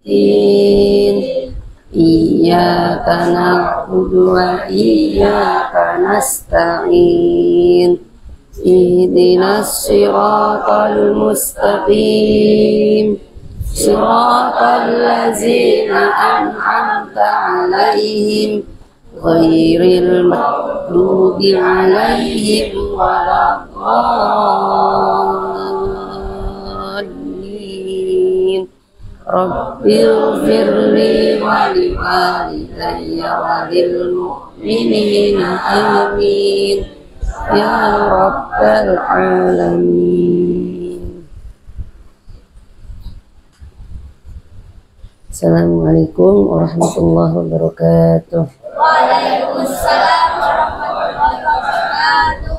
الدين إياك نعبد وإياك نستعين اهدنا الصراط المستقيم صراط الذين أنعمت عليهم غير المغضوب عليهم ولا الضالين رب اغفر لي ولوالدي وللمؤمنين آمين يا رب العالمين. Assalamualaikum warahmatullahi wabarakatuh. Waalaikumsalam warahmatullahi wabarakatuh.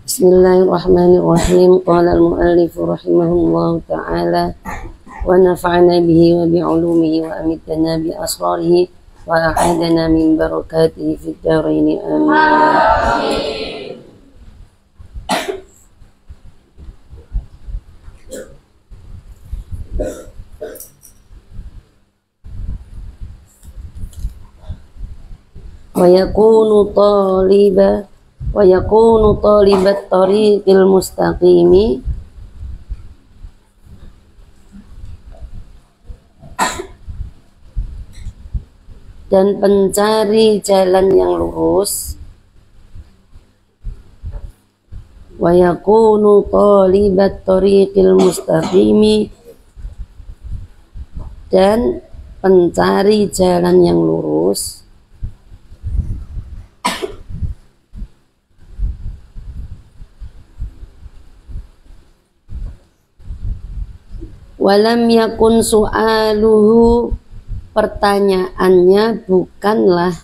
Bismillahirrahmanirrahim. Qala al-mu'allif rahimahullahu ta'ala wa nafa'ana bihi wa bi'ulumihi wa amitana bi asrarihi wa a'adana min barakatihi fid dharain amin. Wa yakunu talibat tariqil mustaqimi dan pencari jalan yang lurus. Wa yakunu talibat tariqil mustaqimi dan pencari jalan yang lurus walam yakun su'aluhu, pertanyaannya bukanlah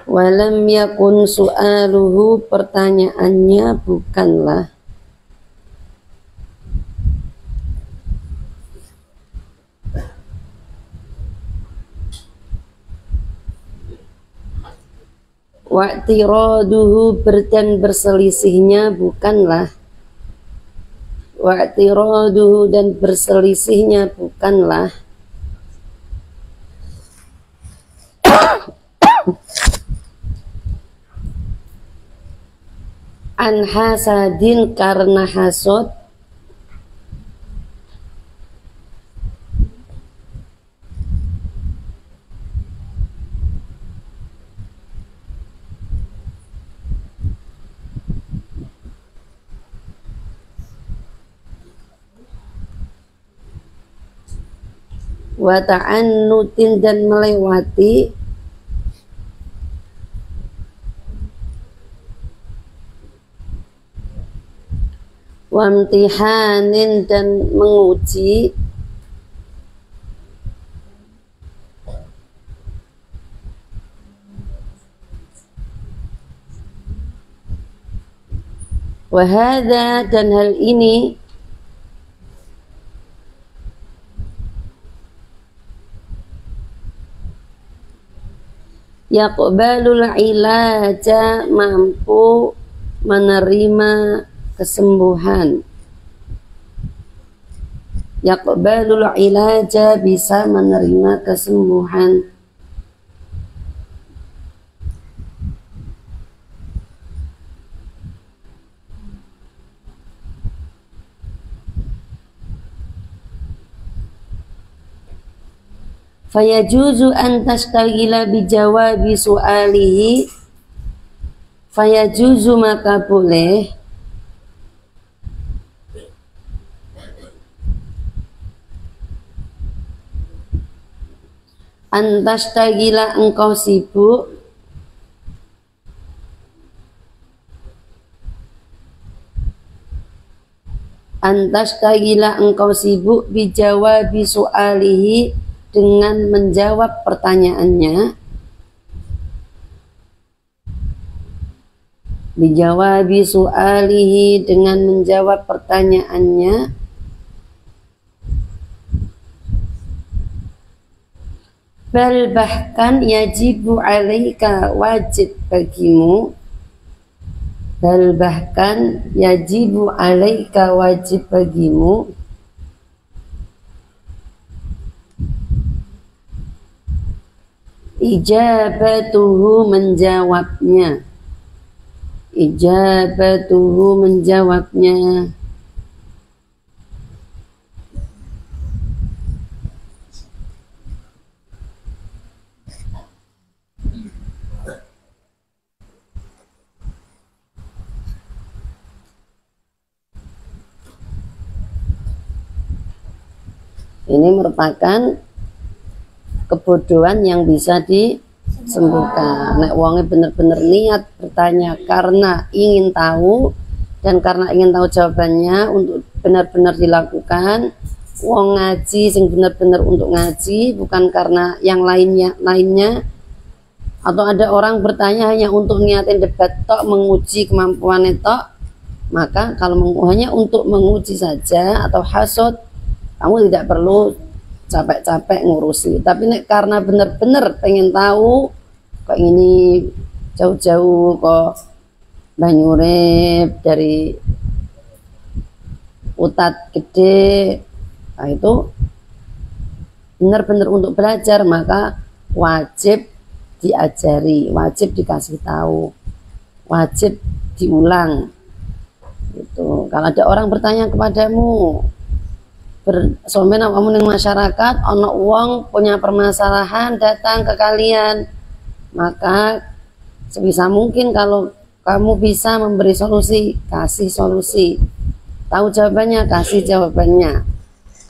walam yakun su'aluhu, pertanyaannya bukanlah wa'tiraduhu, dan berselisihnya bukanlah wa'tiraduhu, dan berselisihnya bukanlah an hasadin, karena hasad, wa ta'annutin, dan melewati wa imtihanin, dan menguji wa hadza, dan hal ini yaqbalul ilaja, mampu menerima kesembuhan. Yaqbalul ilaja, bisa menerima kesembuhan. Fayajuzu an tashtagila bijawabi su'alihi, fayajuzu, maka boleh an tashtagila, engkau sibuk an tashtagila, engkau sibuk bijawabi su'alihi, dengan menjawab pertanyaannya Bijawabi su'alihi, dengan menjawab pertanyaannya. Bal, bahkan, yajibu alaika, wajib bagimu. Bal, bahkan, yajibu alaika, wajib bagimu. Ijabatuhu, menjawabnya. Ijabatuhu, menjawabnya. Ini merupakan kebodohan yang bisa disembuhkan. Nek wonge bener-bener niat bertanya karena ingin tahu dan karena ingin tahu jawabannya untuk benar-benar dilakukan. Wong ngaji sing bener-bener untuk ngaji, bukan karena yang lainnya. Atau ada orang bertanya hanya untuk niatin debat tok, menguji kemampuan tok. Maka kalau hanya untuk menguji saja atau hasud, kamu tidak perlu capek-capek ngurusi. Tapi nek karena bener-bener pengen tahu, kok ini jauh-jauh kok Banyurep dari Utat Gede, nah itu benar-benar untuk belajar, maka wajib diajari, wajib dikasih tahu, wajib diulang. Gitu. Kalau ada orang bertanya kepadamu, somen kamu ning masyarakat ono wong punya permasalahan datang ke kalian, maka sebisa mungkin kalau kamu bisa memberi solusi, kasih solusi. Tahu jawabannya, kasih jawabannya.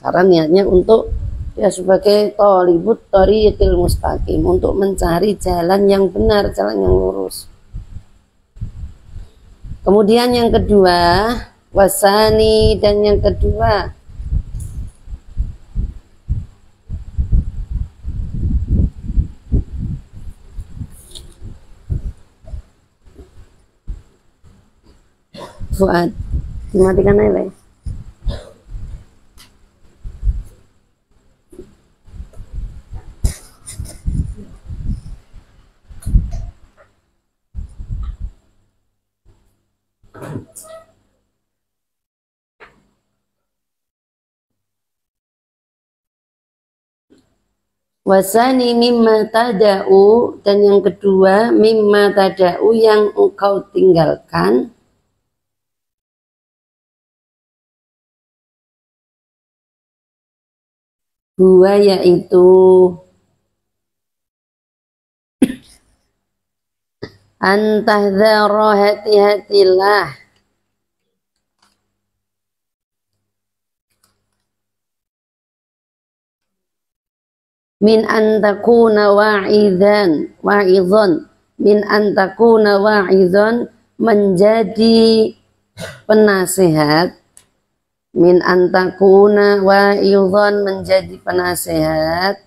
Karena niatnya untuk ya sebagai thalibut thariqil mustaqim, untuk mencari jalan yang benar, jalan yang lurus. Kemudian yang kedua, wasani, dan yang kedua, Fuad, dimatikan aja. Wasani mimma tada'u, dan yang kedua mimma tada'u, yang engkau tinggalkan. Dua, yaitu antahdhara, hati-hatilah, min antakuna wa'idhan, min antakuna wa'idhan, menjadi penasehat, min antakuna wa'idhan, menjadi penasehat,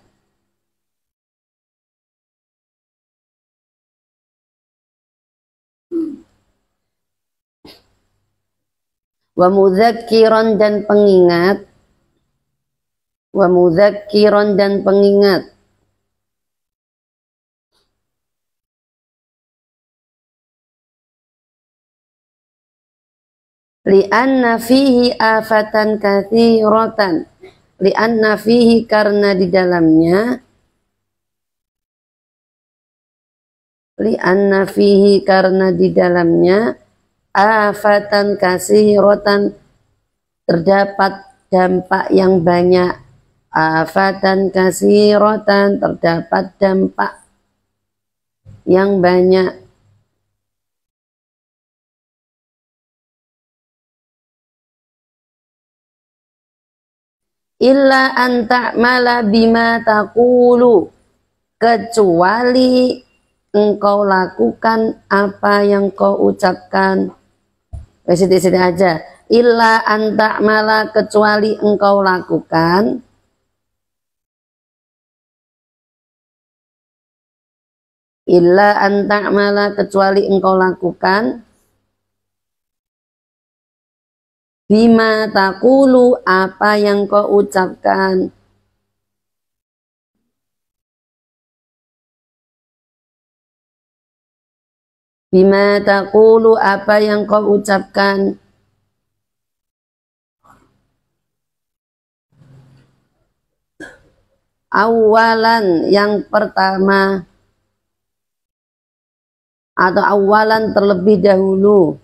wa mudzakiran, dan pengingat, wa mudzakiran, dan pengingat, li'anna fihi afatan katsiratan, li'anna fihi, karena di dalamnya, li'anna fihi, karena di dalamnya, afatan katsiratan, terdapat dampak yang banyak, afatan katsiratan, terdapat dampak yang banyak, illa an ta'mala bima taqulu, kecuali engkau lakukan apa yang kau ucapkan. Sini aja. Illa an ta'mala, kecuali engkau lakukan, illa an ta'mala, kecuali engkau lakukan, Bima taqulu, apa yang kau ucapkan. Bima taqulu, apa yang kau ucapkan. Awalan, yang pertama, atau awalan terlebih dahulu.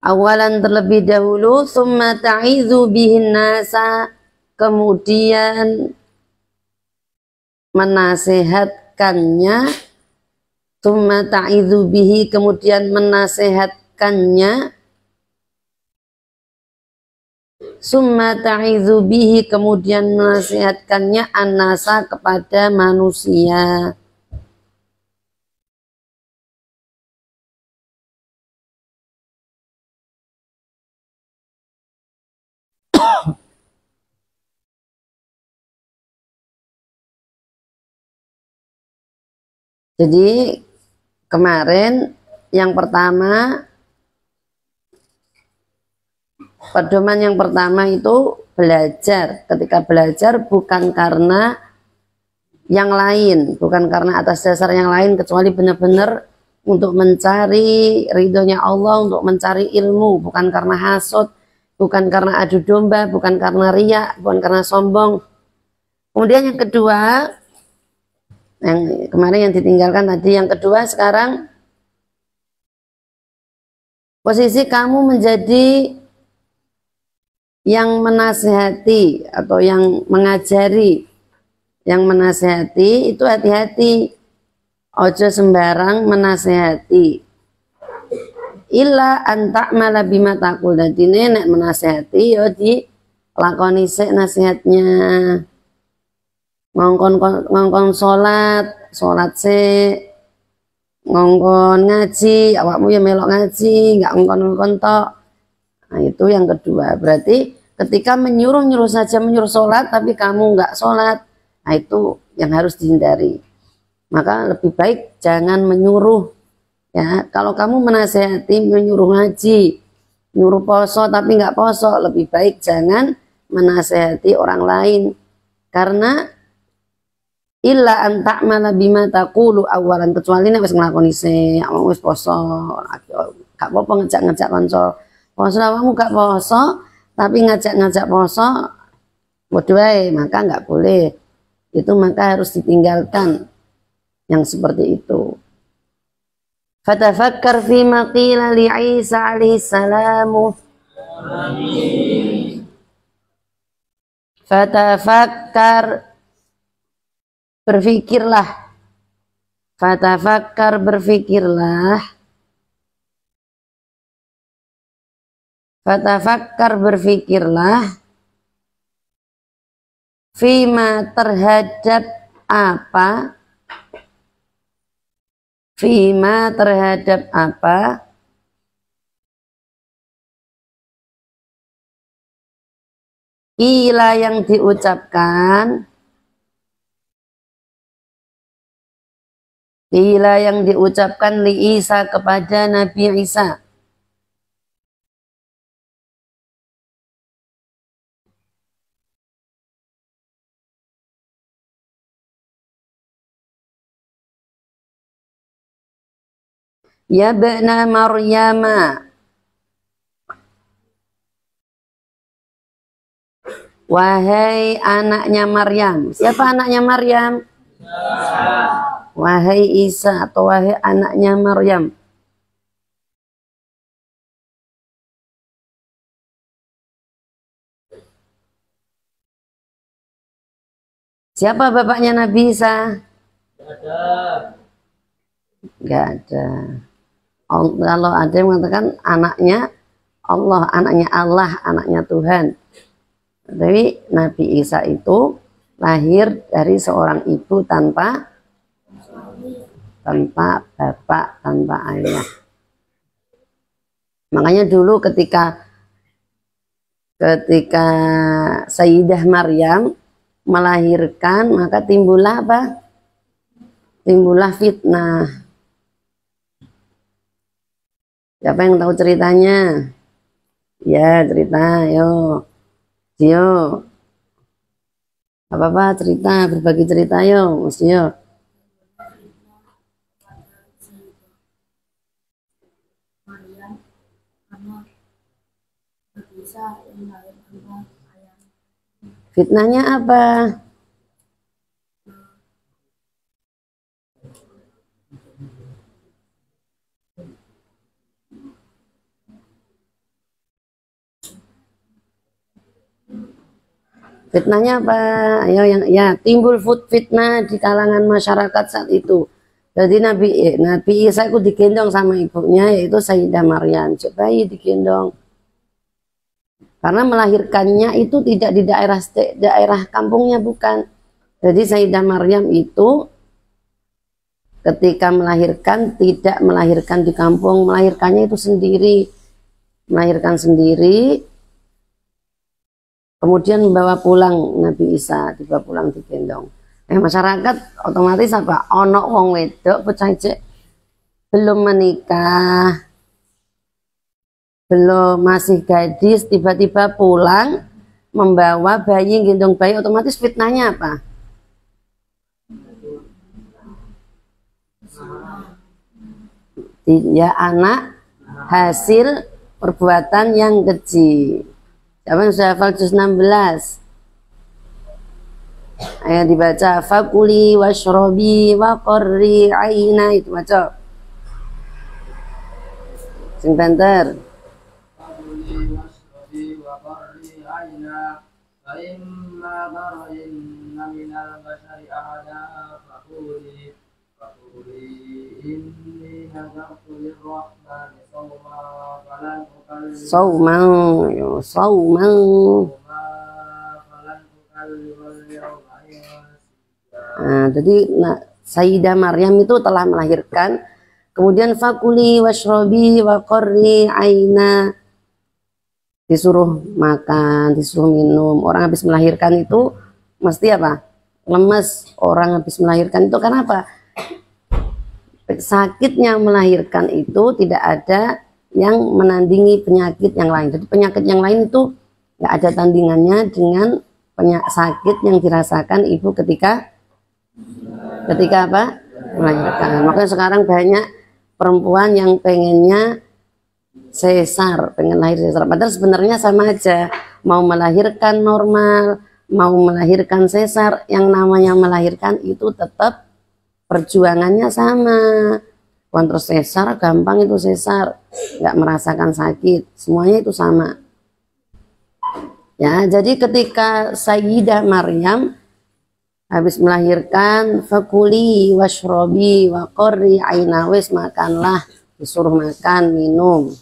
Awalan terlebih dahulu, summa ta'idzu bihin nasa, kemudian menasehatkannya, summa ta'idzu bihi, kemudian menasehatkannya, summa ta'idzu bihi, kemudian menasehatkannya an-nasa, kepada manusia. Jadi kemarin yang pertama, pedoman yang pertama itu belajar. Ketika belajar bukan karena yang lain, bukan karena atas dasar yang lain, kecuali benar-benar untuk mencari ridhonya Allah, untuk mencari ilmu, bukan karena hasud, bukan karena adu domba, bukan karena riya, bukan karena sombong. Kemudian yang kedua, yang kemarin yang ditinggalkan tadi, yang kedua sekarang posisi kamu menjadi yang menasehati atau yang mengajari. Yang menasehati itu hati-hati, ojo sembarang menasehati. Illa anta'mala bima taqul, dadi nek menasehati yo di lakoni sik nasihatnya. Ngongkon salat sik, ngongkon ngaji, awakmu ya melok ngaji, enggak ngongkon tok. Nah, itu yang kedua. Berarti ketika menyuruh saja, menyuruh sholat tapi kamu enggak sholat, nah itu yang harus dihindari. Maka lebih baik jangan menyuruh. Ya, kalau kamu menasehati, menyuruh ngaji, nyuruh poso tapi enggak poso, lebih baik jangan menasehati orang lain. Karena illa an ta'mala bima taqulu awalan, kecuali nek wis nglakoni sik, wis poso, gak apa-apa ngejak-ngejak kanca. Poso awakmu gak poso, tapi ngajak-ngajak poso padha wae, maka nggak boleh. Itu maka harus ditinggalkan yang seperti itu. Fatafakkar fi ma qila li Isa alaihi salamu. Fatafakkar, berfikirlah. Fatafakkar, berfikirlah. Fatafakkar, berfikirlah. Fima, terhadap apa. Fima, terhadap apa. Qila, yang diucapkan. Qila, yang diucapkan li Isa, kepada Nabi Isa. Ya bana Maryama, wahai anaknya Maryam. Siapa anaknya Maryam? Wahai Isa, atau wahai anaknya Maryam. Siapa bapaknya Nabi Isa? Enggak ada. Kalau ada yang mengatakan anaknya Allah, anaknya Allah, anaknya Tuhan. Tapi Nabi Isa itu lahir dari seorang ibu tanpa bapak, tanpa ayah. Makanya dulu ketika ketika Sayyidah Maryam melahirkan, maka timbullah apa? Timbullah fitnah. Siapa yang tahu ceritanya? Ya, cerita, yo. Yo. Apa-apa cerita, berbagi cerita yo, Mas yo. Fitnahnya apa? Fitnahnya apa? Ayo yang ya, timbul fitnah di kalangan masyarakat saat itu. Jadi Nabi Isa itu digendong sama ibunya, yaitu Sayyidah Maryam. Bayi digendong. Karena melahirkannya itu tidak di daerah kampungnya, bukan. Jadi Sayyidah Maryam itu ketika melahirkan tidak melahirkan di kampung, melahirkannya itu sendiri. Melahirkan sendiri. Kemudian membawa pulang Nabi Isa, dibawa pulang digendong. Masyarakat otomatis apa? Ono wong wedok pecah belum menikah, belum masih gadis, tiba-tiba pulang membawa bayi, gendong bayi, otomatis fitnahnya apa? Ya, anak hasil perbuatan yang keji. Siapa yang sudah hafal juz 16? Ayo dibaca. Fakuli washrobi wa qarri aina, itu baca. Sing banter. Fakuli washrobi wa qarri aina fa imma darayinna minal bashari ahada fakuli inni nazartu lirrahmani Sauman. Nah, jadi Sayyidah Maryam itu telah melahirkan, kemudian fakuli washrobi wa qarri aina, disuruh makan, disuruh minum. Orang habis melahirkan itu mesti apa? Lemes. Orang habis melahirkan itu karena apa? Sakitnya melahirkan itu tidak ada yang menandingi penyakit yang lain. Jadi penyakit yang lain itu nggak ada tandingannya dengan sakit yang dirasakan ibu ketika apa? Melahirkan. Makanya sekarang banyak perempuan yang pengennya sesar, pengen lahir sesar. Padahal sebenarnya sama aja. Mau melahirkan normal, mau melahirkan sesar, yang namanya melahirkan itu tetap perjuangannya sama. Kontrol sesar gampang, itu sesar, nggak merasakan sakit, semuanya itu sama. Ya, jadi ketika Sayyidah Maryam habis melahirkan, fakuli washrobi wa qarri aina, wis makanlah, disuruh makan, minum.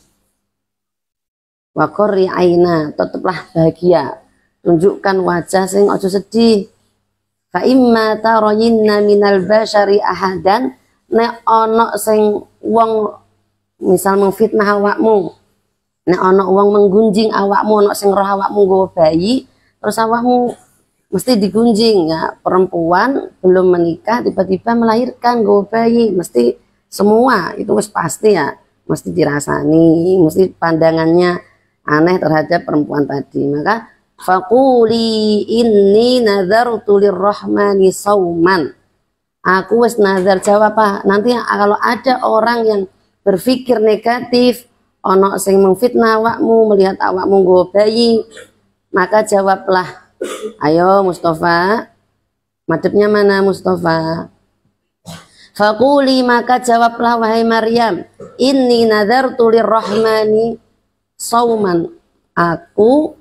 Wa qarri aina, tetaplah bahagia, tunjukkan wajah sing ojo sedih. Fa imma tarayinna minal bashari ahadan, nek ono sing wong misal mengfitnah awakmu, nek ono wong menggunjing awakmu, ono sing roh awakmu nggawa bayi, terus awakmu mesti digunjing. Ya, perempuan belum menikah tiba-tiba melahirkan nggawa bayi, mesti semua itu wis pasti ya, mesti dirasani, mesti pandangannya aneh terhadap perempuan tadi. Maka faquli inni nazartu lirrahmani sauman, aku wis nazar. Jawab apa? Nanti kalau ada orang yang berpikir negatif, ono sing mengfitnah awakmu, melihat awakmu nggawa bayi, maka jawablah. Ayo Mustafa, madepnya mana Mustafa? Faquli, maka jawablah wahai Maryam, inni nazartu lirrahmani sauman, aku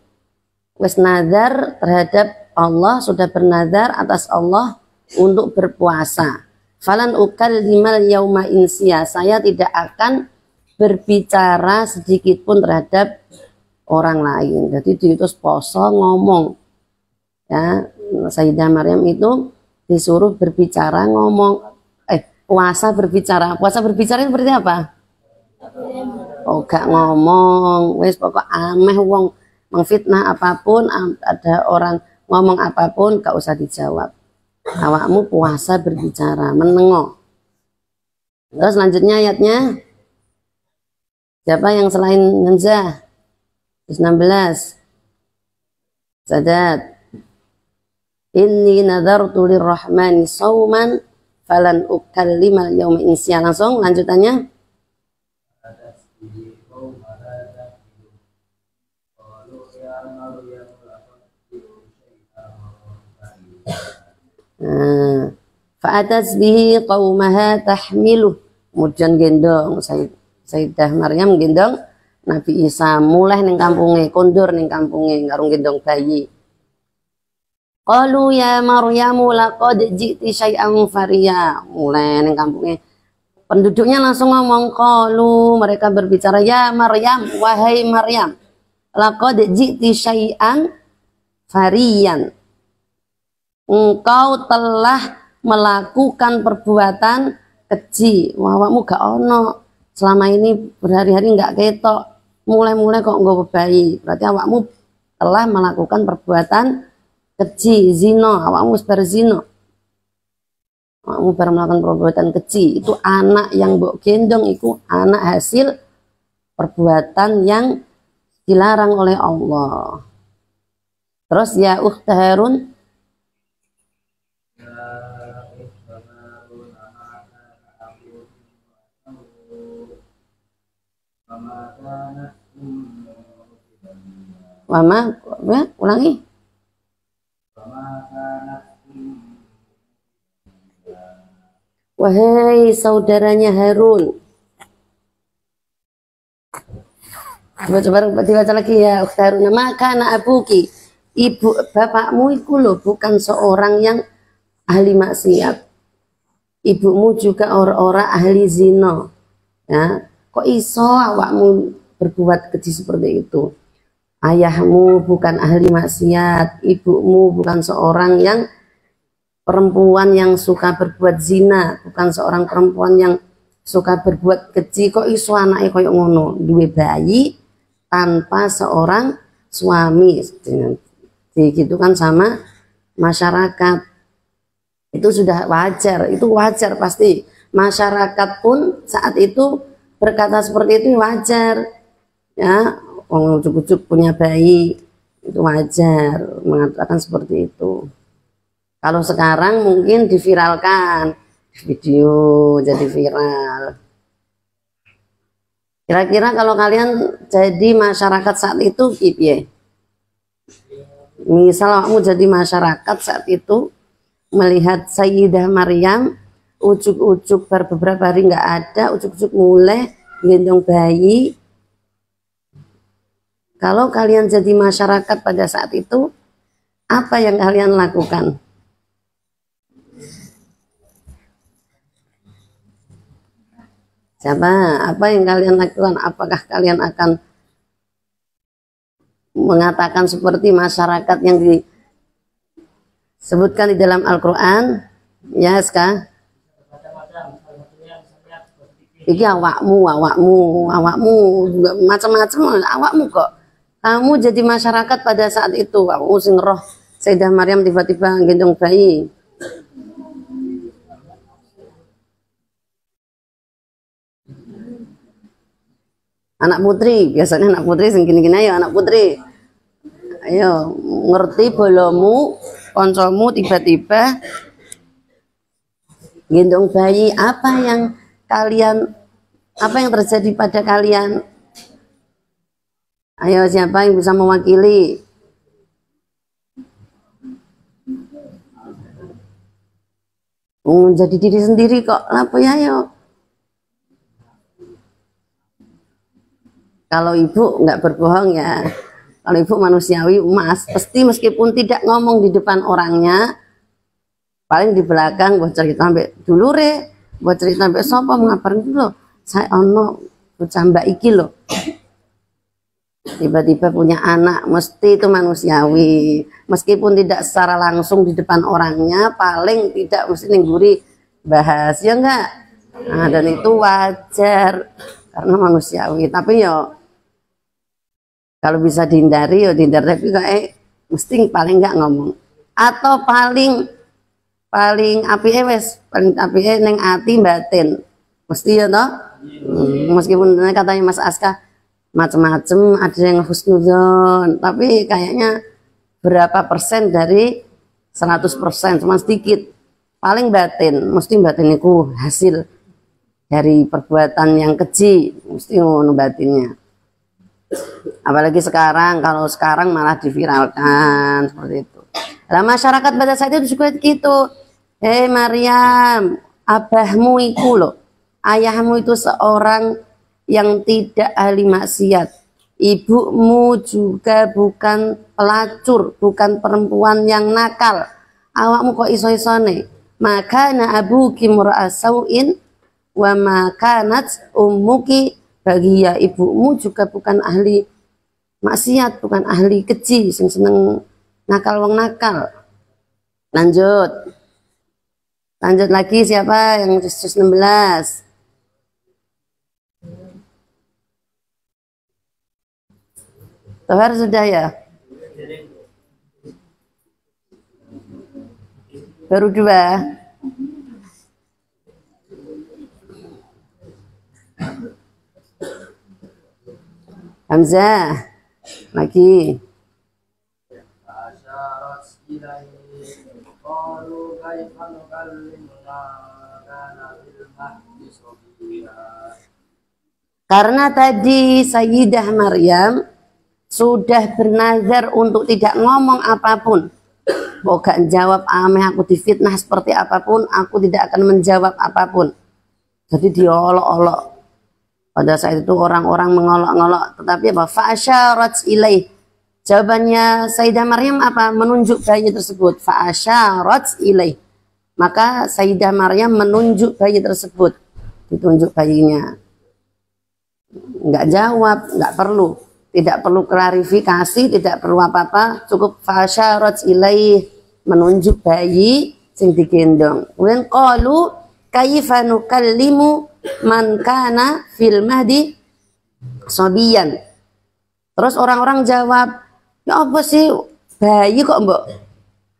wis nazar terhadap Allah, sudah bernazar atas Allah untuk berpuasa. Falan ukallimal yauma insiya, saya tidak akan berbicara sedikit pun terhadap orang lain. Jadi diutus poso ngomong. Ya, Sayyidah Maryam itu disuruh berbicara ngomong, puasa berbicara. Puasa berbicara seperti apa? Oh, gak ngomong, wis pokok ameh wong mengfitnah apapun, ada orang ngomong apapun, gak usah dijawab. Awakmu puasa berbicara, menengok. Terus selanjutnya ayatnya, siapa yang selain Hamzah? 16. Sadat. Inni nadartu lirrahmani sauman falan ukallimal yawma insya. Langsung lanjutannya. Fa'atat bihi qaumaha tahmiluh. Kemudian gendong Sayyidah Maryam gendong Nabi Isa mulai ning kampunge, kondur ning kampunge karo gendong bayi. Qalu ya Maryamu laqad ji'ti syai'an fariya. Mulai ning kampunge penduduknya langsung ngomong, qalu, mereka berbicara, ya Maryam, wahai Maryam, laqad ji'ti syai'an fariyan. Engkau telah melakukan perbuatan keji. Awakmu gak ono. Selama ini berhari-hari gak ketok. Mulai-mulai kok nggawa bayi. Berarti awakmu telah melakukan perbuatan keji, zina. Awakmu bar zina. Awakmu bar melakukan perbuatan keji. Itu anak yang mbok gendong itu anak hasil perbuatan yang dilarang oleh Allah. Terus ya ukhta Harun, Mama, ya, ulangi. Wahai saudaranya Harun. Coba dibaca lagi ya, Harun. Maka anak abuki, ibu bapakmu itu loh bukan seorang yang ahli maksiat. Ibumu juga orang-orang ahli zina. Ya, kok iso awakmu berbuat keji seperti itu? Ayahmu bukan ahli maksiat, ibumu bukan seorang yang perempuan yang suka berbuat zina, bukan seorang perempuan yang suka berbuat keji. Kok iso anake koyo ngono, duwe bayi tanpa seorang suami. Gitu kan sama masyarakat. Itu sudah wajar, itu wajar pasti. Masyarakat pun saat itu berkata seperti itu wajar. Ya, orang ujuk-ujuk punya bayi itu wajar mengatakan seperti itu. Kalau sekarang mungkin diviralkan video jadi viral. Kira-kira kalau kalian jadi masyarakat saat itu piye? Misal kamu jadi masyarakat saat itu melihat Sayyidah Maryam ujuk-ujuk beberapa hari nggak ada, ujuk-ujuk mulai gendong bayi. Kalau kalian jadi masyarakat pada saat itu, apa yang kalian lakukan? Siapa? Apa yang kalian lakukan? Apakah kalian akan mengatakan seperti masyarakat yang disebutkan di dalam Al-Quran? Ya, Ska? Iki awakmu juga macam-macam awakmu kok. Kamu jadi masyarakat pada saat itu. Aku sing roh Sayyidah Maryam tiba-tiba gendong bayi. Anak putri, biasanya anak putri sing gini-gini, ayo anak putri. Ayo ngerti bolomu, koncomu tiba-tiba gendong bayi. Apa yang terjadi pada kalian? Ayo siapa yang bisa mewakili? Jadi diri sendiri kok, apa ya ayo? Kalau ibu nggak berbohong ya, kalau ibu manusiawi emas, pasti meskipun tidak ngomong di depan orangnya, paling di belakang buat cerita sampai dulu buat cerita sampai sopo mengaparin itu loh, saya ono bocah mbak iki loh. Tiba-tiba punya anak, mesti itu manusiawi. Meskipun tidak secara langsung di depan orangnya, paling tidak mesti nengguri bahas, ya enggak? Nah, dan itu wajar karena manusiawi. Tapi ya Kalau bisa dihindari ya dihindari, tapi kayak mesti paling nggak ngomong. Atau paling apike wis, paling apike ning ati batin. Mesti ya toh? Meskipun katanya Mas Aska macem-macem, ada yang husnudzon, tapi kayaknya berapa persen dari 100%, cuma sedikit. Paling batin, mesti batin itu hasil dari perbuatan yang keji, mesti ngono batinnya. Apalagi sekarang, kalau sekarang malah diviralkan seperti itu. Nah, masyarakat pada saat itu juga gitu. Hei Maryam, abahmu itu loh, ayahmu itu seorang yang tidak ahli maksiat. Ibumu juga bukan pelacur, bukan perempuan yang nakal. Awakmu kok iso-isone. Maka na abuki mura'asauin wa makanat ummuki, bagi ya ibumu juga bukan ahli maksiat, bukan ahli keji sing seneng nakal wong nakal. Lanjut lagi, siapa yang juz 16? Tohar sudah ya? Baru 2. Hamzah lagi. Karena tadi Sayyidah Maryam sudah bernazar untuk tidak ngomong apapun. Gak jawab, ameh aku difitnah seperti apapun, aku tidak akan menjawab apapun. Jadi diolok-olok. Pada saat itu orang-orang mengolok-olok, tetapi apa? Fa'asyarat ilaih. Jawabannya Sayyidah Maryam apa? Menunjuk bayi tersebut. Fa'asyarat ilaih. Maka Sayyidah Maryam menunjuk bayi tersebut. Ditunjuk bayinya. Enggak jawab, enggak perlu. Tidak perlu klarifikasi, tidak perlu apa-apa. Cukup fa'asyarat ilaih. Menunjuk bayi sing digendong. Kemudian qalu kaifa nukallimu man kana fil mahdi sobiyan. Terus orang-orang jawab, ya apa sih bayi kok mbok?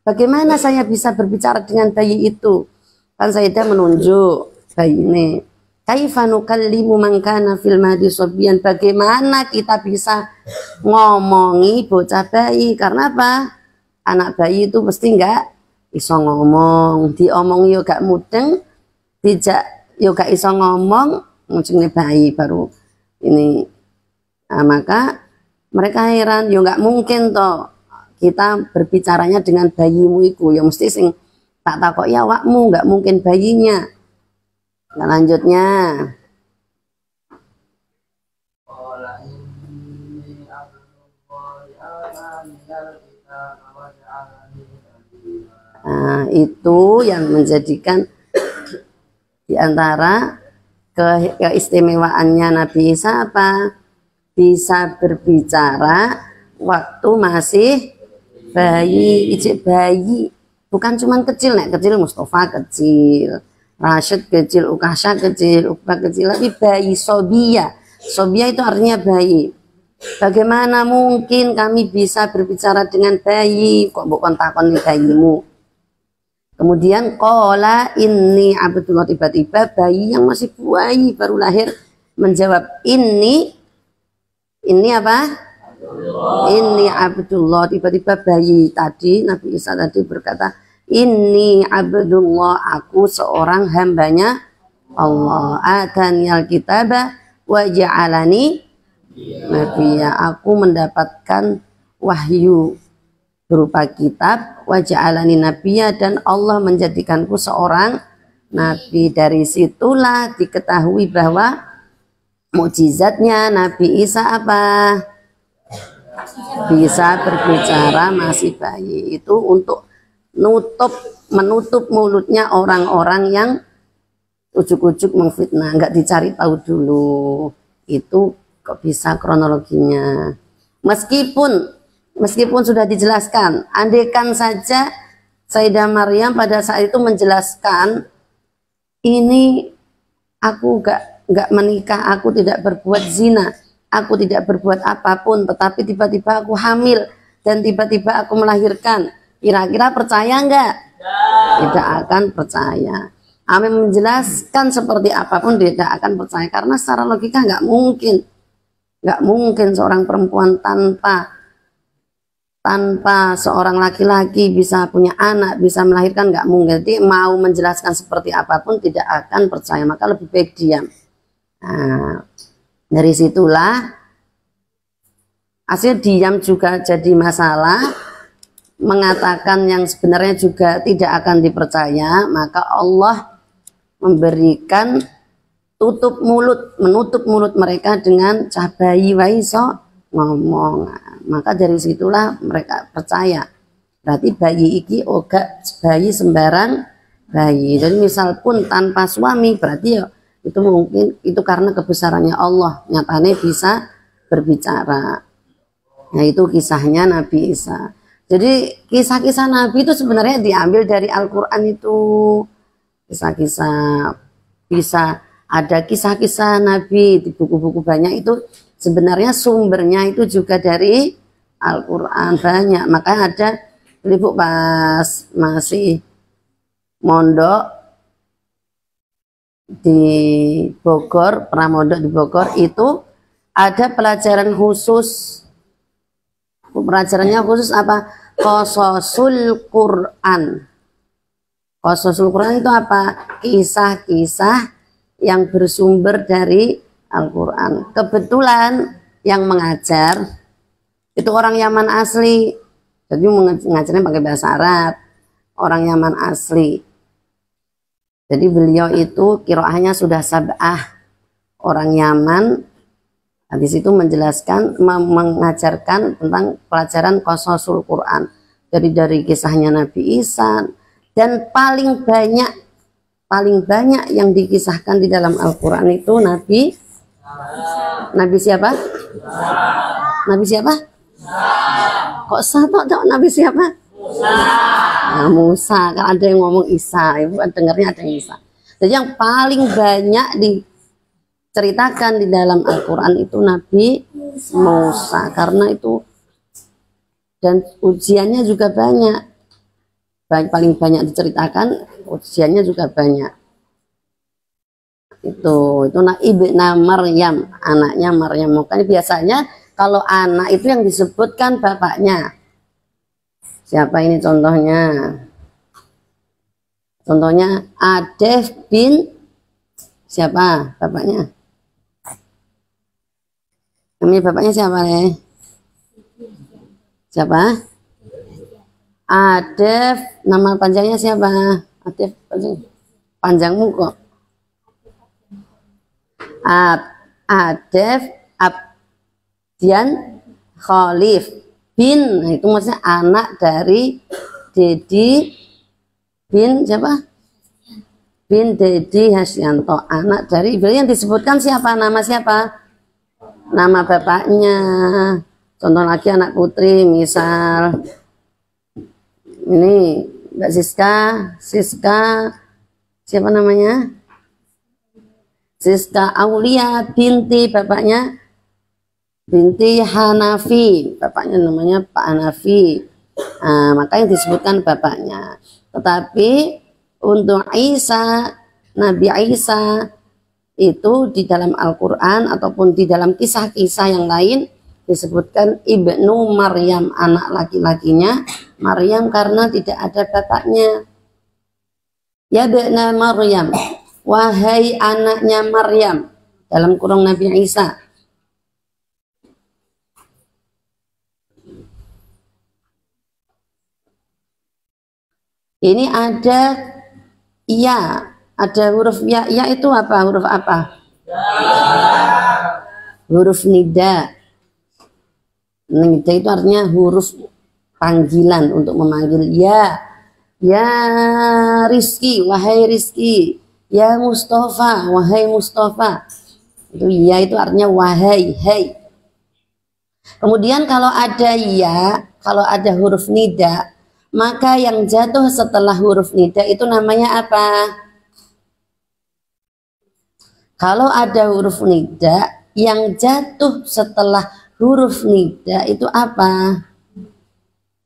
Bagaimana saya bisa berbicara dengan bayi itu? Kan Sayyidah menunjuk bayi ini. Kaifa nukallimu man kana fil mahdi sobiyan. Bagaimana kita bisa ngomongi bocah bayi? Karena apa? Anak bayi itu mesti enggak iso ngomong, diomongi yo gak mudeng, dijak yo gak iso ngomong, ngene bayi baru ini. Nah, maka mereka heran, yo gak mungkin toh kita berbicaranya dengan bayimu itu, ya mesti sing tak takok ya awakmu, gak mungkin bayinya. Nah, lanjutnya nah, itu yang menjadikan diantara keistimewaannya Nabi Isa apa? Bisa berbicara waktu masih bayi, ijik bayi. Bukan cuma kecil, nek kecil Mustafa kecil, Rashid kecil, Ukasha kecil, Ukbah kecil, tapi bayi Sobia. Sobia itu artinya bayi. Bagaimana mungkin kami bisa berbicara dengan bayi? Kok bukan takon nih bayimu? Kemudian qala inni Abdullah, tiba-tiba bayi yang masih bayi baru lahir menjawab ini apa? Ini Abdullah. Tiba-tiba bayi tadi Nabi Isa tadi berkata, ini Abdullah, aku seorang hambanya Allah. Ataniyal kitaba wa ja'alani nabiyya, aku mendapatkan wahyu berupa kitab, wa ja'alani nabiyya, dan Allah menjadikanku seorang nabi. Dari situlah diketahui bahwa mukjizatnya Nabi Isa apa? Bisa berbicara masih bayi. Itu untuk menutup mulutnya orang-orang yang ujuk-ujuk memfitnah, nggak dicari tahu dulu. Itu kok bisa kronologinya. Meskipun sudah dijelaskan, andaikan saja Sayyidah Maryam pada saat itu menjelaskan, ini aku nggak menikah, aku tidak berbuat zina, aku tidak berbuat apapun, tetapi tiba-tiba aku hamil dan tiba-tiba aku melahirkan, kira-kira percaya enggak? Tidak akan percaya. Amin menjelaskan seperti apapun tidak akan percaya, karena secara logika nggak mungkin seorang perempuan tanpa seorang laki-laki bisa punya anak, bisa melahirkan, nggak mungkin. Jadi mau menjelaskan seperti apapun tidak akan percaya, maka lebih baik diam. Nah, dari situlah hasil diam juga jadi masalah, mengatakan yang sebenarnya juga tidak akan dipercaya, maka Allah memberikan menutup mulut mereka dengan cah bayi waiso ngomong. Maka dari situlah mereka percaya. Berarti bayi iki oga bayi sembarang bayi. Jadi misal pun tanpa suami, berarti ya itu mungkin itu karena kebesarannya Allah, nyatanya bisa berbicara. Nah, itu kisahnya Nabi Isa. Jadi kisah-kisah Nabi itu sebenarnya diambil dari Al-Quran itu. Kisah-kisah, bisa ada kisah-kisah Nabi di buku-buku banyak, itu sebenarnya sumbernya itu juga dari Al-Quran banyak. Makanya ada ibu pas masih mondok di Bogor, pernah mondok di Bogor, itu ada pelajaran khusus. Pelajarannya khusus apa? Qasasul Quran. Qasasul Quran itu apa? Kisah-kisah yang bersumber dari Al-Quran. Kebetulan yang mengajar itu orang Yaman asli, jadi mengajarnya pakai bahasa Arab, orang Yaman asli. Jadi beliau itu qiraahnya sudah sab'ah, orang Yaman. Hadis itu menjelaskan, mengajarkan tentang pelajaran Qasasul Quran, jadi dari kisahnya Nabi Isa. Dan paling banyak yang dikisahkan di dalam Al-Quran itu Nabi siapa? Nabi siapa? Kok satu Nabi siapa? Nah, Musa. Kalau ada yang ngomong Isa, ibu dengarnya ada yang Isa. Jadi yang paling banyak diceritakan di dalam Al-Quran itu Nabi Musa, karena itu, dan ujiannya juga banyak. Paling banyak diceritakan, ujiannya juga banyak. Itu Ibna Maryam, anaknya Maryam. Makanya biasanya kalau anak itu yang disebutkan bapaknya. Siapa ini contohnya? Contohnya Adef bin siapa bapaknya? Ini bapaknya siapa nih? Siapa? Adef, nama panjangnya siapa? Adef panjangmu kok. Adef Abdian Khalif bin, nah itu maksudnya anak dari Dedi bin siapa? Bin Dedi Hasyanto, anak dari beliau yang disebutkan siapa? Nama siapa? Nama bapaknya. Contoh lagi anak putri, misal ini Mbak Siska siapa namanya? Siska Aulia binti, bapaknya binti Hanafi, bapaknya namanya Pak Hanafi. Nah, maka yang disebutkan bapaknya. Tetapi untuk Isa, Nabi Isa itu di dalam Al-Quran ataupun di dalam kisah-kisah yang lain disebutkan Ibnu Maryam, anak laki-lakinya Maryam, karena tidak ada bapaknya. Ya bena Maryam, wahai anaknya Maryam, dalam kurung Nabi Isa. Ini ada iya, ada huruf ya. Ya itu apa? Huruf apa? Huruf nida. Nida itu artinya huruf panggilan untuk memanggil. Ya Rizki, wahai Rizki. Ya Mustafa, wahai Mustafa. Itu ya itu artinya wahai, hai. Kemudian kalau ada ya, kalau ada huruf nida, maka yang jatuh setelah huruf nida itu namanya apa? Kalau ada huruf nida yang jatuh setelah huruf nida itu apa?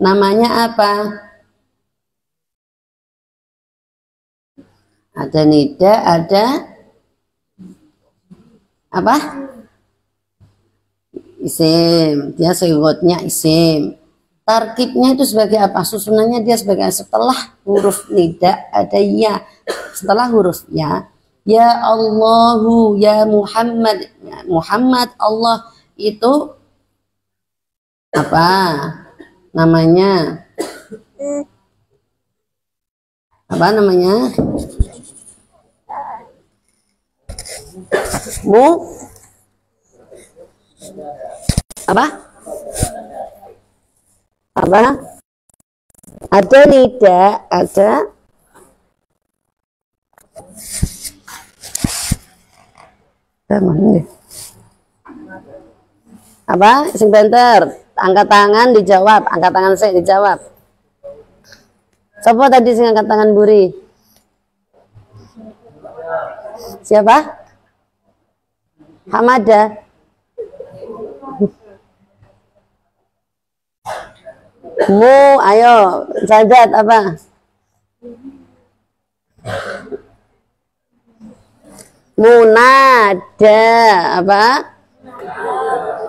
Namanya apa? Ada nida, ada apa? Isim. Dia sewotnya isim. Tarkibnya itu sebagai apa? Susunannya dia sebagai setelah huruf nida ada ya. Setelah huruf ya. Ya Allahu, ya Muhammad. Ya, Muhammad Allah itu apa namanya? Apa namanya? Apa? Apa? Ada nida, ada apa? Sing banter, angkat tangan dijawab, angkat tangan saya dijawab. Siapa tadi sing angkat tangan Buri? Siapa? Hamada. Ayo, Sajat apa? Munada apa?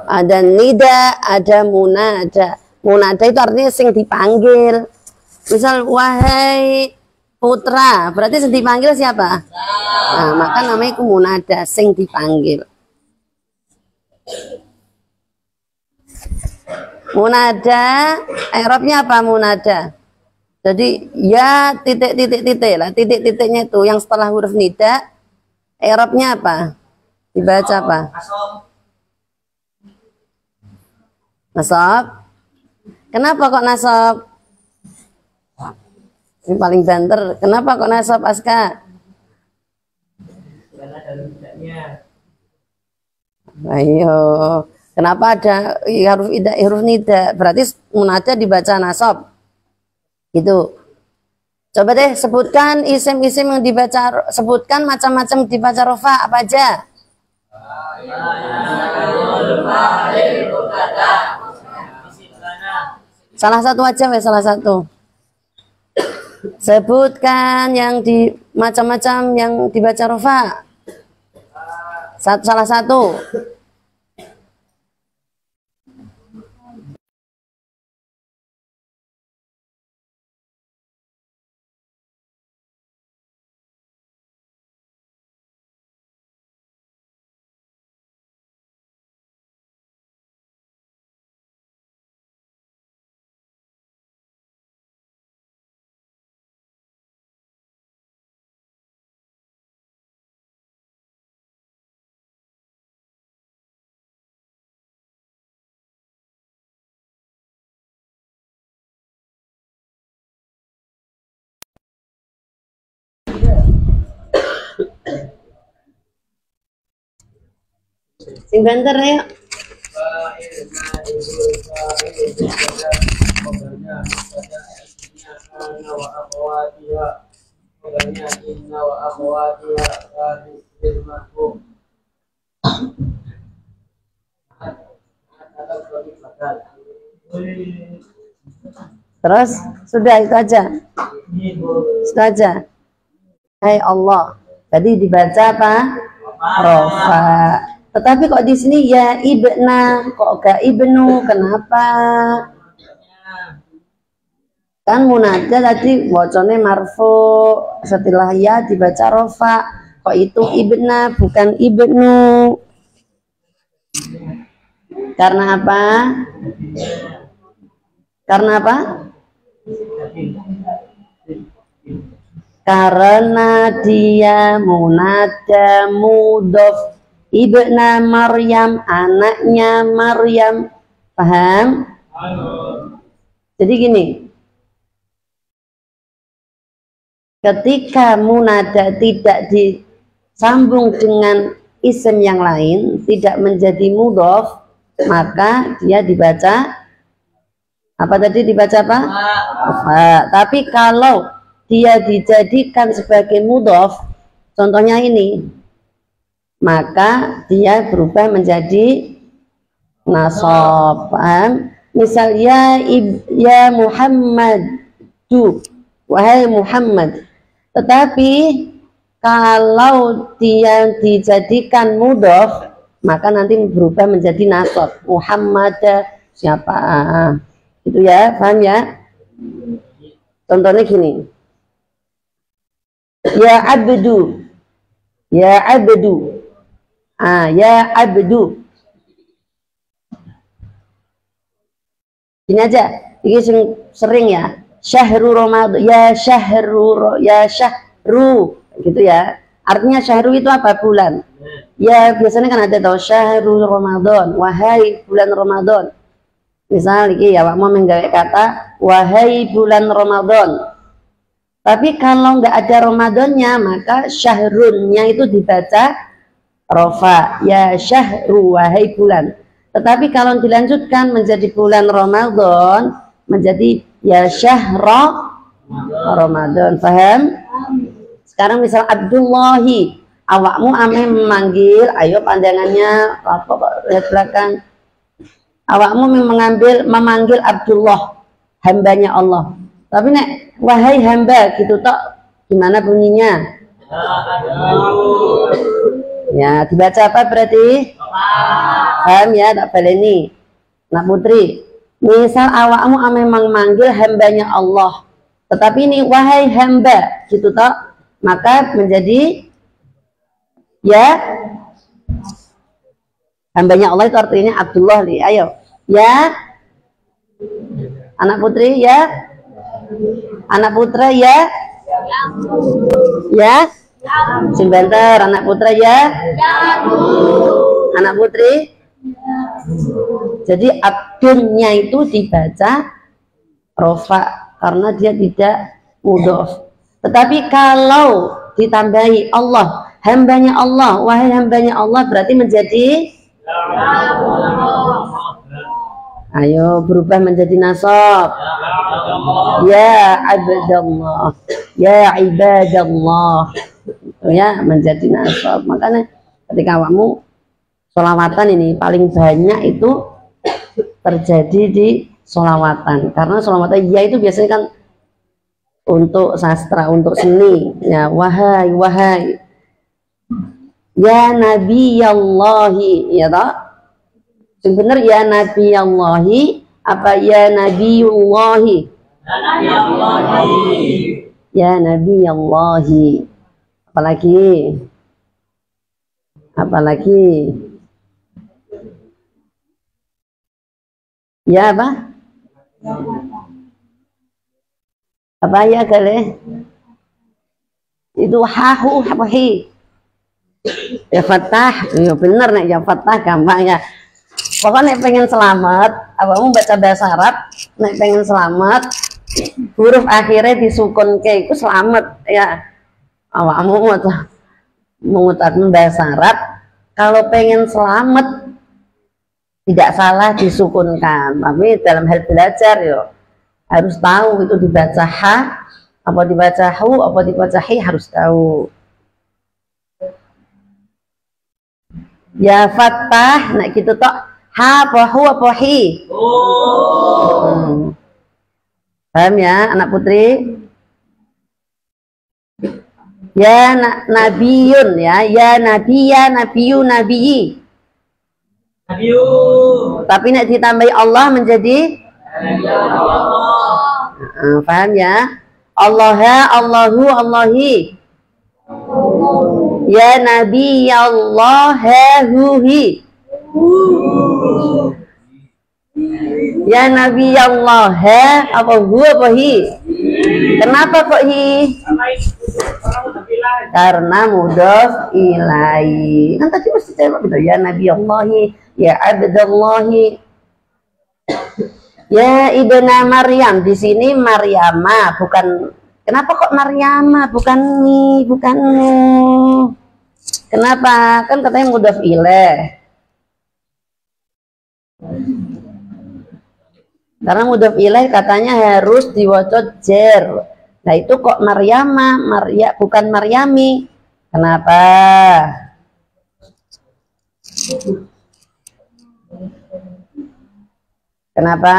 Ada nida, ada munada. Munada itu artinya sing dipanggil. Misal wahai putra, berarti sing dipanggil siapa? Nah, maka namanya itu munada, sing dipanggil. Munada, i'rabnya apa munada? Jadi ya titik lah, titik-titiknya itu yang setelah huruf nida, i'rabnya apa? Dibaca apa? Nasab. Kenapa kok nasab? Ini paling banter. Kenapa kok nasab, Aska? Karena dalam tidaknya. Ayo. Kenapa ada huruf nida? Berarti munada dibaca nasab. Gitu. Coba deh sebutkan isim-isim yang dibaca, sebutkan macam-macam dibaca rofa apa aja? Salah satu aja weh, salah satu. Sebutkan yang di macam-macam yang dibaca rofa. Salah satu. Sing banter ayo. Terus sudah itu aja. Sudah aja. Hai Allah. Tadi dibaca apa? Rofa. Tetapi kok di sini ya ibna, kok gak ibnu? Kenapa? Kan munada tadi bocone marfu, setelah ya dibaca rofa. Kok itu ibna bukan ibnu? Karena apa? Karena apa? Karena dia munada mudhof. Ibna Maryam, anaknya Maryam. Paham? Jadi gini, ketika munada tidak disambung dengan isim yang lain, tidak menjadi mudhof, maka dia dibaca apa tadi, dibaca apa? Tapi kalau dia dijadikan sebagai mudhof, contohnya ini, maka dia berubah menjadi nasab. Paham? Misal ya Muhammadu, wahai Muhammad. Tetapi kalau dia dijadikan mudhof, maka nanti berubah menjadi nasab. Muhammad siapa? Itu ya, paham ya? Contohnya gini. Ya abdu. Ya abdu. Ya abdu. Ini aja, ini sering ya. Syahru Ramadan, ya syahru, gitu ya. Artinya syahru itu apa? Bulan. Ya biasanya kan ada tahu syahru Ramadan, wahai bulan Ramadan. Misal iki ya, mau menggawe kata wahai bulan Ramadan. Tapi kalau nggak ada Ramadannya, maka syahrunnya itu dibaca rofa, ya syahru, wahai bulan. Tetapi kalau dilanjutkan menjadi bulan Ramadan, menjadi ya syahra Ramadan. Paham? Sekarang misal Abdullahi, awakmu ame memanggil, ayo pandangannya apa lihat belakang. Awakmu memanggil Abdullah, hambanya Allah. Tapi nek wahai hamba gitu tok, gimana bunyinya? Ya, dibaca apa berarti? Paham ya, tak baleni. Nak putri, misal awakmu memang manggil hambanya Allah, tetapi ini wahai hamba gitu toh, maka menjadi ya hambanya Allah itu artinya Abdullah li. Ayo ya anak putri ya, anak putra ya, ya sebentar anak putra ya, anak putri. Jadi abdunnya itu dibaca rofa karena dia tidak mudhof. Tetapi kalau ditambahi Allah, hambanya Allah, wahai hambanya Allah, berarti menjadi ayo berubah menjadi nasab. Ya abdallah, ya ibadallah, ya menjadi nasab. Makanya ketika kamu sholawatan ini paling banyak itu terjadi di sholawatan, karena sholawatan ya itu biasanya kan untuk sastra, untuk seni ya. Wahai ya Nabi Allahi, ya toh sebenarnya ya Nabi Allahi apa ya Nabiullahi? Ya Nabi Allahi. Apalagi ya apa ya kali itu hahu hahi ya Fatah, ya bener nek ya Fatah gampang ya. Pokoknya pengen selamat, abamu baca bahasa Arab, nek pengen selamat huruf akhirnya disukun ke itu selamat ya. Awakmu mengucapkan bahasa Arab, kalau pengen selamat tidak salah disukunkan, tapi dalam hal belajar yo harus tahu itu dibaca ha, apa dibaca hu, apa dibaca hi, harus tahu. Ya Fatah, nah gitu tok ha apa hu apa hi. Paham ya anak putri? Ya nabiyun ya, ya nabi, ya nabiyu, nabiyi. Tapi nek ditambahi Allah menjadi paham ya? Allah, Allahu, Allahi. Ya Nabi Allah, huhi. Ya Nabi Allah, apa hu apa hi? Kenapa kok hi? Karena mudhof ilaihi. Kan tadi mesti jawab gitu. Ya Nabi Allahi, ya Abdullahi. Ya Ibna Maryam, di sini Maryama, bukan. Kenapa kok Maryama, bukan nih, bukan nih. Kenapa? Kan katanya mudhof ilaih. Karena mudhof ilaih katanya harus diwaca jer. Nah itu kok Maryama, bukan Maryami. Kenapa? Kenapa?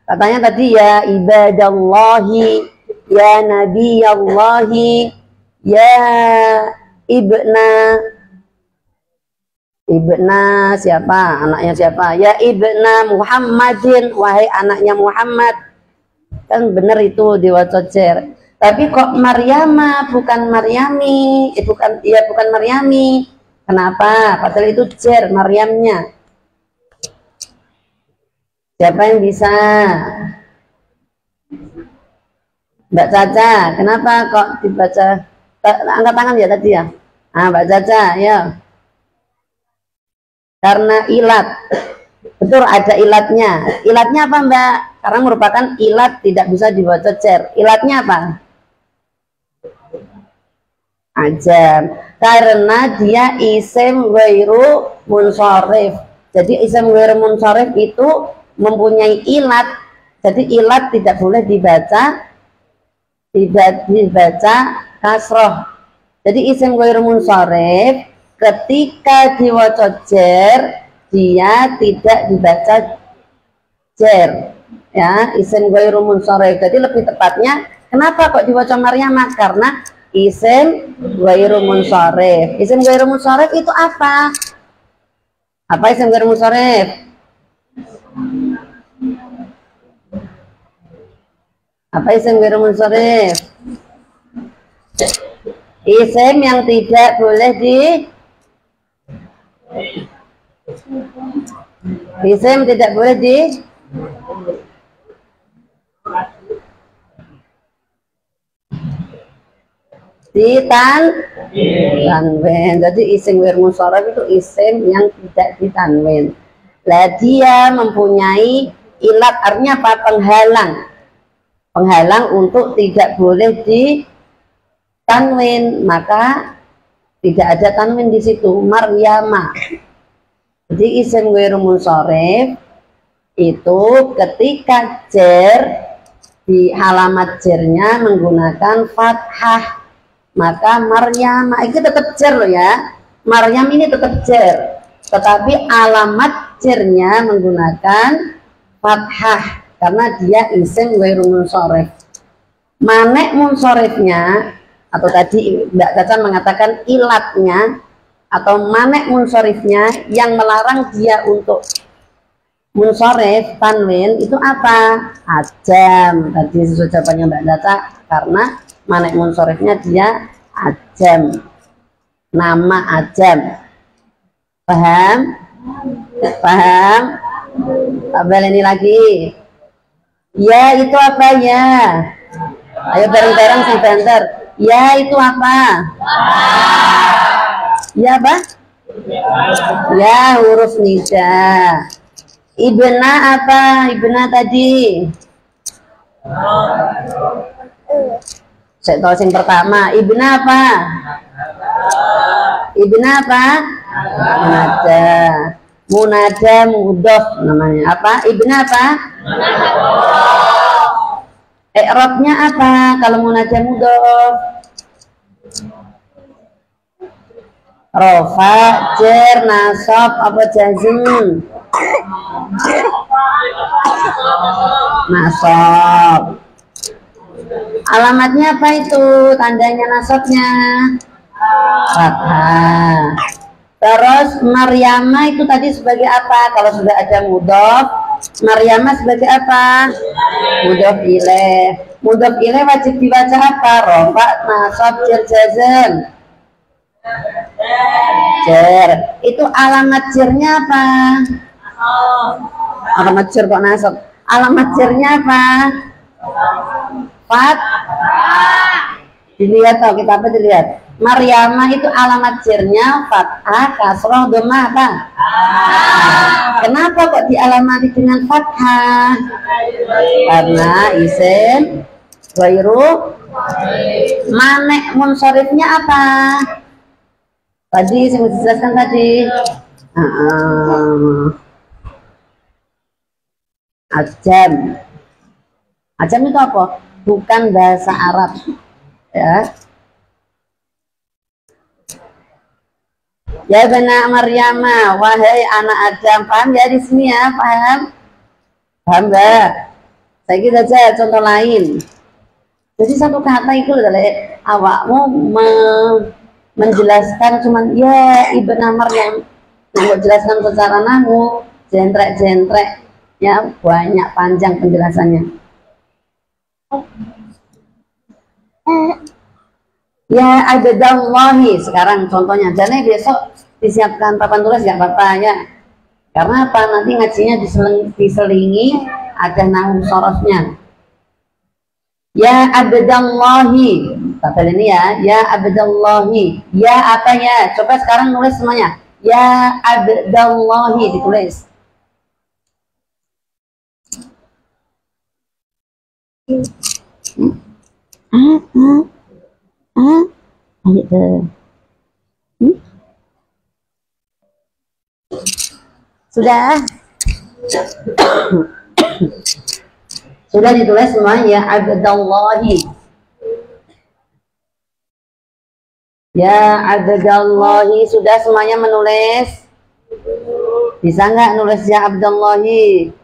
Katanya tadi ya ibadallahi, ya nabiyallahi, ya ibna siapa? Anaknya siapa? Ya ibna Muhammadin, wahai anaknya Muhammad. Kan benar itu diwaca jer. Tapi kok Maryama bukan Maryami? Bukan Maryami. Kenapa? Padahal itu jer Maryamnya. Siapa yang bisa? Mbak Caca, kenapa kok dibaca? Angkat tangan ya tadi ya. Ah, Mbak Caca, ya. Karena ilat. Betul, ada ilatnya. Ilatnya apa, Mbak? Karena merupakan ilat tidak bisa dibaca cer. Ilatnya apa? Ajam. Karena dia isim ghairu munsharif. Jadi isim ghairu munsharif itu mempunyai ilat. Jadi ilat tidak boleh dibaca kasroh. Jadi isim ghairu munsharif ketika diwaca jer dia tidak dibaca jer, ya, isim ghairu munsharif. Jadi lebih tepatnya kenapa kok diwaca Maryamah? Karena isim ghairu munsharif. Isim ghairu munsharif itu apa? Apa isim ghairu munsharif? Apa isim ghairu munsharif? Isim yang tidak boleh isim tidak boleh ditanwin. Jadi isim ghairu munsharif itu isim yang tidak ditanwin. Lah dia mempunyai ilat, artinya apa? Penghalang untuk tidak boleh ditanwin, maka tidak ada tanwin di situ. Maryama. Jadi isim ghairu munsharif itu ketika jer di alamat jernya menggunakan fathah, maka Maryam itu tetap jer loh ya. Maryam ini tetap jer, tetapi alamat jernya menggunakan fathah karena dia isim ghairu munsharif. Manek munsharifnya, atau tadi Mbak Caca mengatakan ilatnya atau manek munsharifnya yang melarang dia untuk munsharif tanwin itu apa? Ajam. Tadi sesuai jawabannya Mbak Caca, karena manek munsharifnya dia ajam, nama ajam. Paham? Paham? Tabel ini lagi. Ya itu apa ya? Ayo bareng-bareng sebentar. Ya itu apa? Ya apa? Ya huruf nida. Ibna apa? Ibna tadi. Saya tahu yang pertama. Ibna apa? Ibna apa? Munada. Munada mudhof namanya. Apa? Ibna apa? I'rabnya apa kalau munada mudhof? Rafa, jer, nasab, apa jazm? Nasab. Alamatnya apa itu? Tandanya nasabnya fathah. Terus Maryama itu tadi sebagai apa? Kalau sudah ada mudhof, Maryama sebagai apa? Mudhof ilaih. Mudhof ilaih wajib dibaca apa? Rafa, nasab, jer, jazm. Jer. Itu alamat jernya apa? Alamat jer kok nasab? Alamat jernya apa? Dilihat tau kita apa dilihat? Maryama itu alamat jernya fathah, kasroh, dhammah apa? Kenapa kok dialamati dengan fathah? Karena isim ghairu. Manek munsharifnya apa? Tadi saya jelaskan tadi. Ajam. Ajam itu apa? Bukan bahasa Arab, ya. Ya bena Maryama, wahai anak Adam. Paham ya di sini ya? Paham? Paham enggak? Saya kira aja contoh lain. Jadi satu kata itu adalah awakmu menjelaskan cuman ya ibn Maryam. Nah, jelaskan secara nahu, jentrek-jentrek ya, banyak panjang penjelasannya. Ya abdallahi sekarang contohnya. Jadi besok disiapkan papan tulis nggak apa-apa ya. Karena apa? Nanti ngajinya diselingi ada nahu sorosnya. Ya abdallahi. Kata ini ya abdallahi. Ya apa ya? Coba sekarang nulis semuanya. Ya abdallahi ditulis. Sudah sudah ditulis semua ya abdallahi. Ya abdallahi sudah semuanya menulis. Bisa nggak nulis ya abdallahi?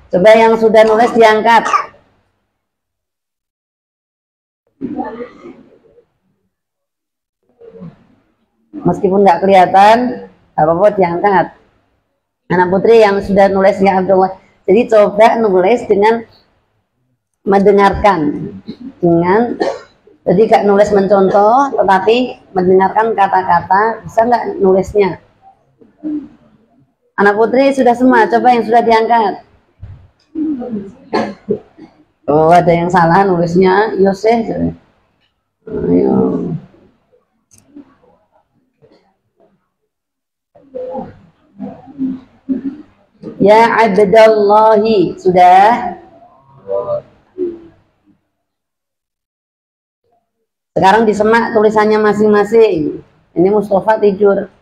Coba yang sudah nulis diangkat. Meskipun nggak kelihatan, apa-apa diangkat. Anak putri yang sudah nulis ya Abdullah. Jadi coba nulis dengan mendengarkan, jadi gak nulis mencontoh, tetapi mendengarkan kata-kata. Bisa nggak nulisnya? Anak putri sudah semua. Coba yang sudah diangkat. Oh, ada yang salah nulisnya. Yosef. Ayo. Ya abdallahi sudah. Sekarang disemak tulisannya masing-masing. Ini Mustafa tidur,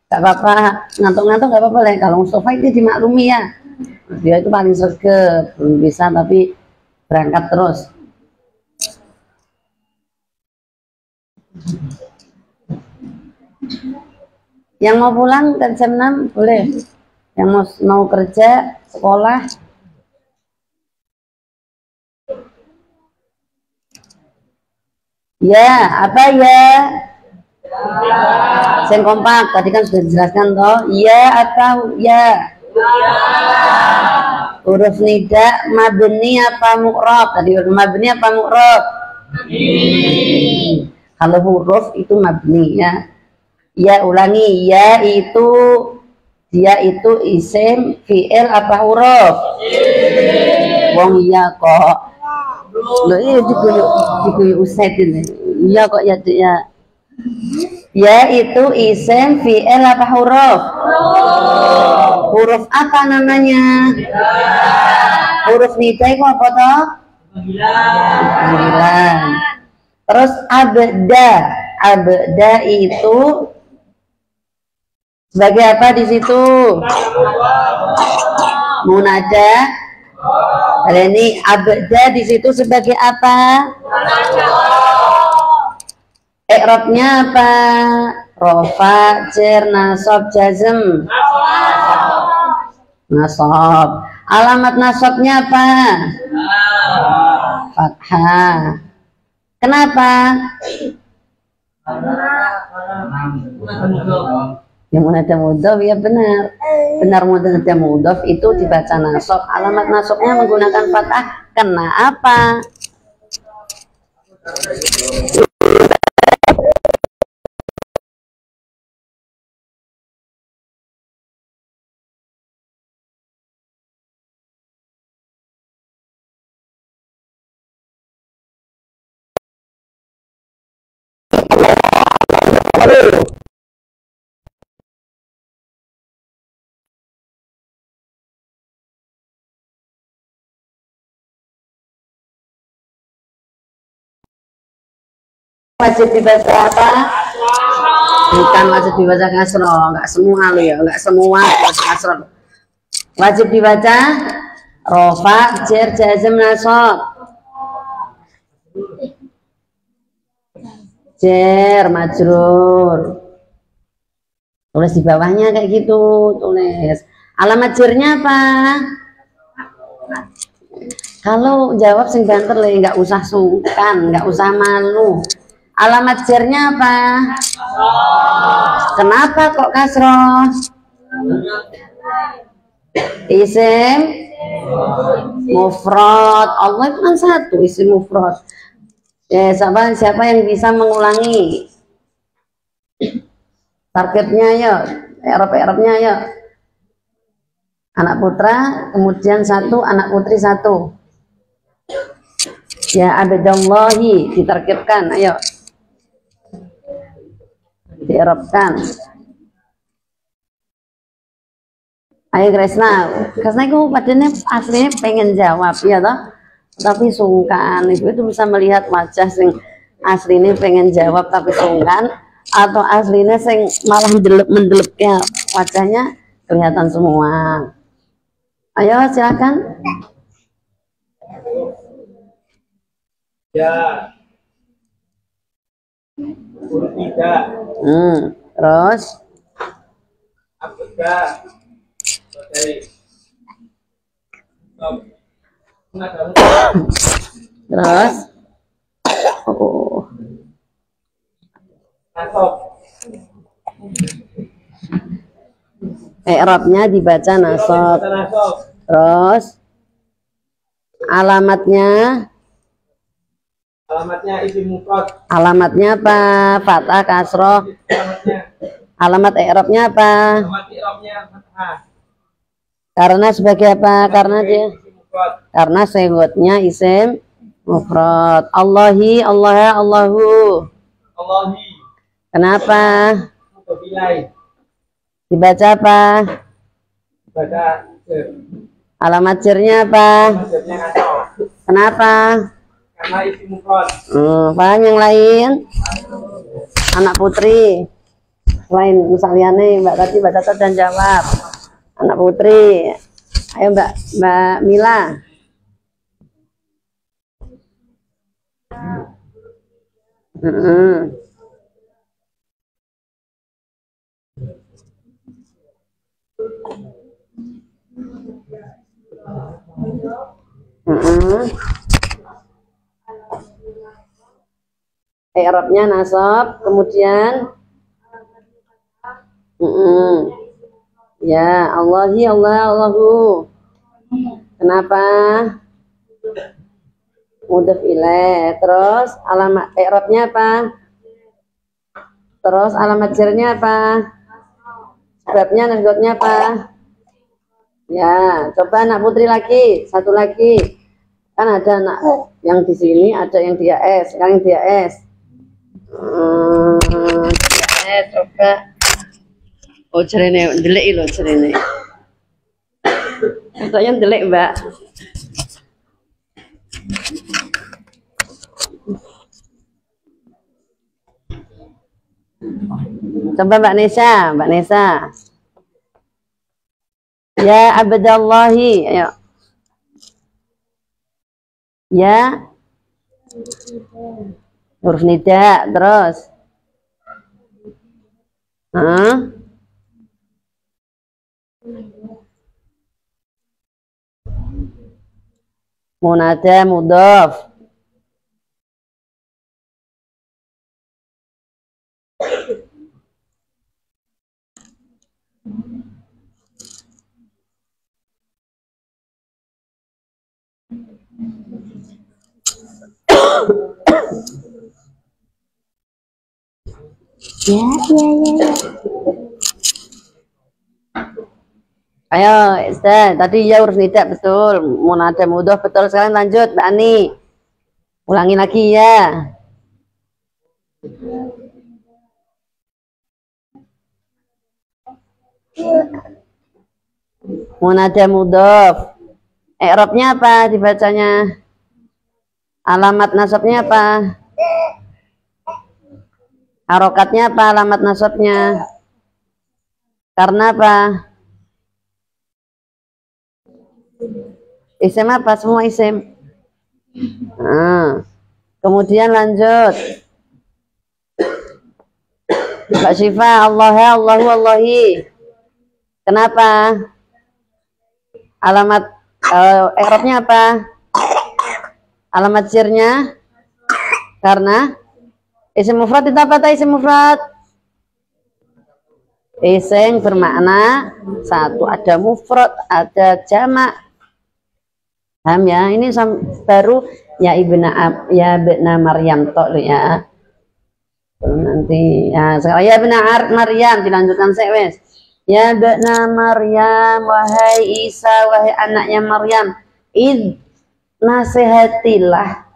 gak apa-apa, ngantuk-ngantuk gak apa-apa lah. Kalau Mustafa itu dimaklumi ya, dia itu paling sergap, belum bisa tapi berangkat terus. Yang mau pulang kan jam 6 boleh. Yang mau kerja, sekolah, ya apa ya? Yang kompak tadi kan sudah dijelaskan toh. Ya atau ya? Huruf nida mabni apa mu'rab? Tadi huruf mabni apa mu'rab? Kalau huruf itu mabni ya. Ya ulangi, ya itu dia itu isim fi'il apa huruf? Wong iya kok. Loh iya diguyu Ustaz ini. Iya kok ya ya. Ya itu isim fi'il apa huruf? Huruf apa namanya? Huruf nida itu apa toh? 9. Terus abda. Abda itu sebagai apa di situ? Munada. Kali ini abda di situ sebagai apa? I'rabnya apa? Rofa, jar, nasab, jazm. Nasab. Alamat nasabnya apa? Fathah. Kenapa? Yang munada mudhof ya benar. Benar munada mudhof itu dibaca nasab. Alamat nasabnya menggunakan fathah. Kenapa? Wajib dibaca apa? Bukan wajib dibaca kasroh, enggak semua lo ya, enggak semua baca kasroh. Wajib dibaca rofa, jar, jazm, nasab. Jer, majrur. Tulis di bawahnya kayak gitu, tulis. Alamat jernya apa? Kalau jawab sing banter le, nggak usah sungkan, nggak usah malu. Alamat jernya apa? Kenapa kok kasroh? Isim mufrad. Allah itu kan satu isim mufrad. Ya, siapa yang bisa mengulangi targetnya ya, Arab-Arabnya ya. Anak putra, kemudian satu, anak putri satu. Ya abadallahi, ditargetkan, ayo. Diarabkan. Ayo Kresna itu padahal aslinya pengen jawab ya toh, tapi sungkan. Ibu itu bisa melihat wajah sing aslinya pengen jawab tapi sungkan, atau aslinya sing malah mendelep ya wajahnya kelihatan semua. Ayo silakan. Ya. Huruf tidak. Terus. Apakah dari terus. Oh. Nasab. I'rabnya dibaca nasab. Terus alamatnya isim mufrad. Alamatnya apa? Fathah, kasroh. Alamat i'rabnya apa? Alamat i'rabnya fathah. Karena sebagai apa? Karena segotnya isim mufrad. Allahi, Allah, Allahu. Allahi. Kenapa? Bilai. Dibaca apa? Baca jer. Alamat jernya apa? Jernya nasab. Kenapa? Karena isim mufrad. Paham yang lain? Anak putri. Lain misalnya nih Mbak Tati, Mbak Tata dan jawab. Anak putri. Ayo Mbak Mila. I'rabnya nasab, kemudian ya Allahi, Allah, Allahu. Kenapa? Mudhaf ilaih. Terus alamat i'rabnya apa? Terus alamat jernya apa? Sebabnya nasabnya apa? Ya, coba anak putri lagi, satu lagi. Kan ada anak yang di sini, ada yang dia S, sekarang dia S. Coba. Oh, cerene ndelek lho cerene. Katanya ndelek, Mbak. Coba Mbak Nesa. Ya abdallahi, ayo. Ya huruf nida, terus munada mudhaf. Ya. Ayo, Ustaz, tadi ya huruf nida betul, munada mudhaf betul. Sekarang lanjut, Mbak Ani. Ulangi lagi ya. Munada mudhaf. I'rabnya apa dibacanya? Alamat nasabnya apa? Harokatnya apa alamat nasabnya? Karena apa? Isim apa? Semua isim. Kemudian lanjut. Mbak Syifa, Allah, Allahu, Allahi. Kenapa? Alamat i'rabnya apa? Alamat sirnya? Karena isim mufrad itu apa tadi isim mufrad? Isim bermakna satu, ada mufrad, ada jamak. Paham ya? Ini baru ya ibna Maryam tok ya. Nanti ya sekarang ya benar Maryam dilanjutkan sewes. Ya ibna Maryam, wahai Isa, wahai anaknya Maryam, nasihatilah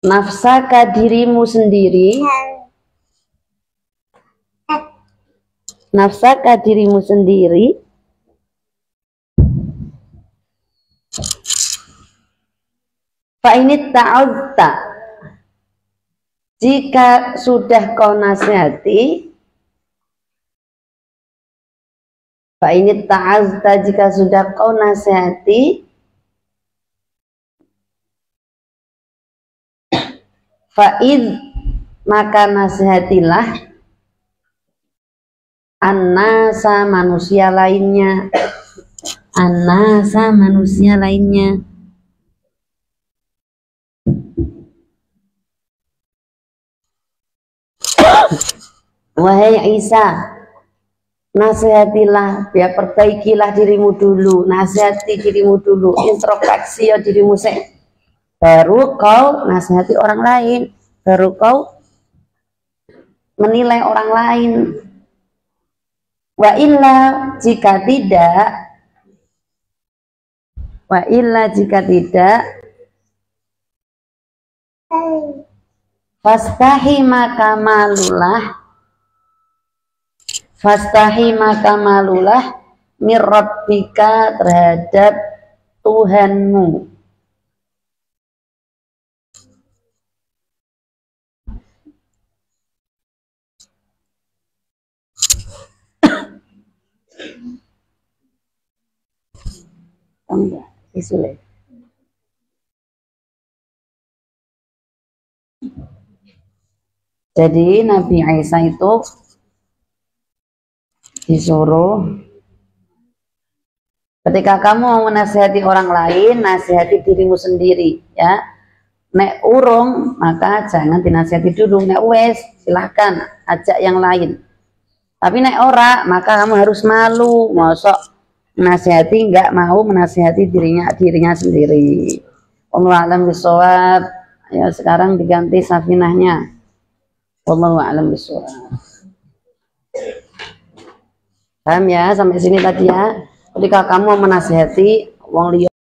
nafsaka dirimu sendiri, nafsaka dirimu sendiri, fa ini ta'udta, jika sudah kau nasihati, fa ini ta'udta, jika sudah kau nasihati, fa'id, maka nasihatilah an-nasa, manusia lainnya, an-nasa, manusia lainnya. Wahai Isa, nasihatilah, ya perbaikilah dirimu dulu, nasihati dirimu dulu, introspeksi ya dirimu baru kau nasihati orang lain, baru kau menilai orang lain. Wa illa, jika tidak, wa illa, jika tidak, fastahi maka malulah, fastahi maka malulah mirrabbika, terhadap Tuhanmu. Enggak, Isule. Jadi Nabi Isa itu disuruh, ketika kamu mau menasihati orang lain, nasihati dirimu sendiri ya. Nek urung maka jangan dinasihati dulu, nek wes silahkan ajak yang lain. Tapi nek ora maka kamu harus malu, mosok nasihati nggak mau menasihati dirinya sendiri. Wallahu a'lam bishawab. Ya sekarang diganti safinahnya. Wallahu a'lam bishawab. Paham ya sampai sini tadi ya. Ketika kamu menasihati wong liya